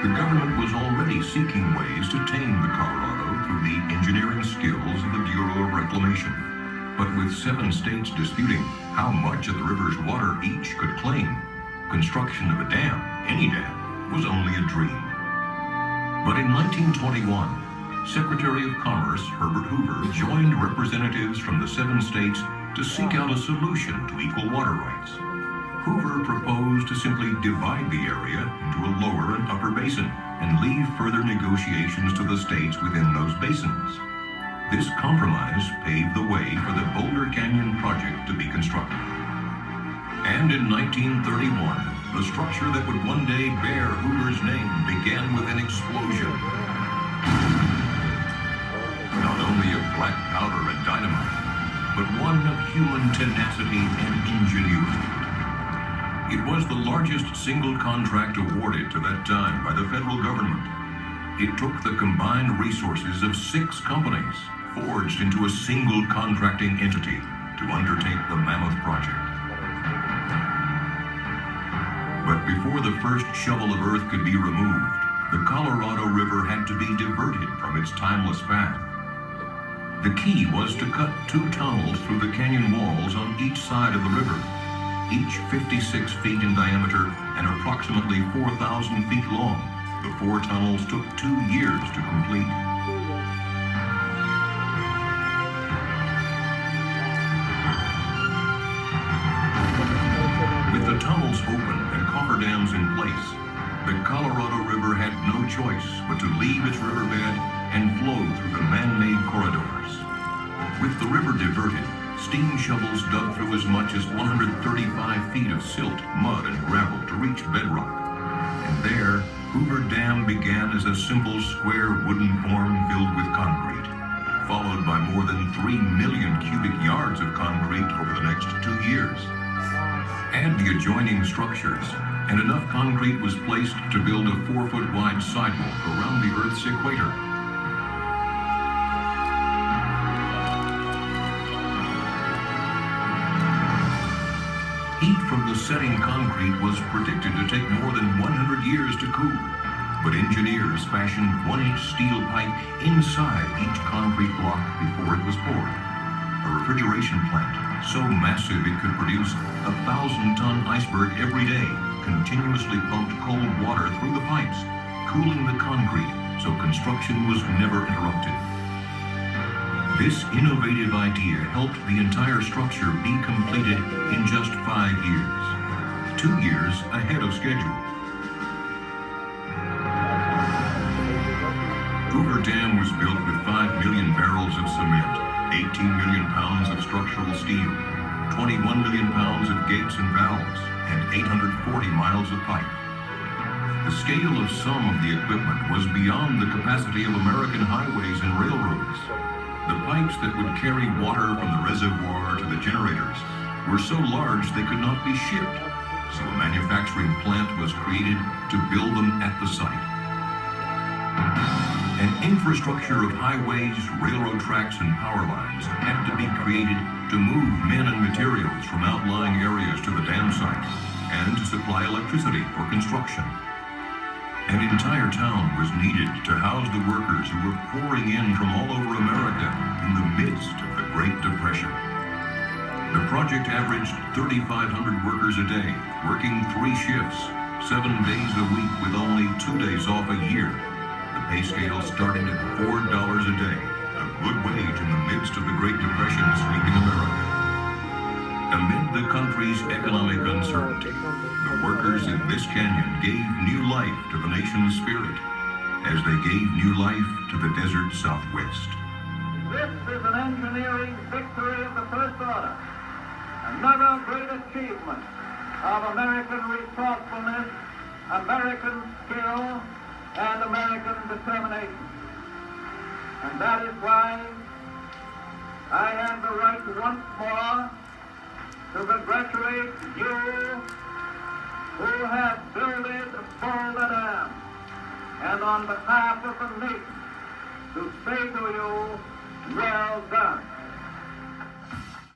The government was already seeking ways to tame the Colorado through the engineering skills of the Bureau of Reclamation. But with 7 states disputing how much of the river's water each could claim, construction of a dam, any dam, was only a dream. But in 1921, Secretary of Commerce Herbert Hoover joined representatives from the 7 states to seek out a solution to equal water rights. Hoover proposed to simply divide the area into a lower and upper basin and leave further negotiations to the states within those basins. This compromise paved the way for the Boulder Canyon project to be constructed. And in 1931, the structure that would one day bear Hoover's name began with an explosion. Not only of black powder and dynamite, but one of human tenacity and ingenuity. It was the largest single contract awarded to that time by the federal government. It took the combined resources of 6 companies, forged into a single contracting entity, to undertake the mammoth project. But before the first shovel of earth could be removed, the Colorado River had to be diverted from its timeless path. The key was to cut 2 tunnels through the canyon walls on each side of the river, each 56 feet in diameter and approximately 4,000 feet long. The 4 tunnels took 2 years to complete. With the tunnels open and cofferdams in place, the Colorado River had no choice but to leave its riverbed and flow through the man-made corridors. With the river diverted, steam shovels dug through as much as 135 feet of silt, mud, and gravel to reach bedrock. And there, Hoover Dam began as a simple square wooden form filled with concrete, followed by more than 3 million cubic yards of concrete over the next 2 years. Add the adjoining structures, and enough concrete was placed to build a 4-foot wide sidewalk around the Earth's equator. Heat from the setting concrete was predicted to take more than 100 years to cool, but engineers fashioned 1-inch steel pipe inside each concrete block before it was poured. A refrigeration plant, so massive it could produce a 1,000-ton iceberg every day, continuously pumped cold water through the pipes, cooling the concrete so construction was never interrupted. This innovative idea helped the entire structure be completed in just 5 years, 2 years ahead of schedule. Hoover Dam was built with 5 million barrels of cement, 18 million pounds of structural steel, 21 million pounds of gates and valves, and 840 miles of pipe. The scale of some of the equipment was beyond the capacity of American highways and railroads. The pipes that would carry water from the reservoir to the generators were so large they could not be shipped, so a manufacturing plant was created to build them at the site. An infrastructure of highways, railroad tracks, and power lines had to be created to move men and materials from outlying areas to the dam site and to supply electricity for construction. An entire town was needed to house the workers who were pouring in from all over America in the midst of the Great Depression. The project averaged 3,500 workers a day, working 3 shifts, 7 days a week with only 2 days off a year. The pay scale started at $4 a day, a good wage in the midst of the Great Depression sweeping America. Amid the country's economic uncertainty, the workers in this canyon gave new life to the nation's spirit, as they gave new life to the desert Southwest. This is an engineering victory of the first order, another great achievement of American resourcefulness, American skill, and American determination. And that is why I have the right once more to congratulate you who have builded Boulder Dam, and on behalf of the nation to say to you, well done.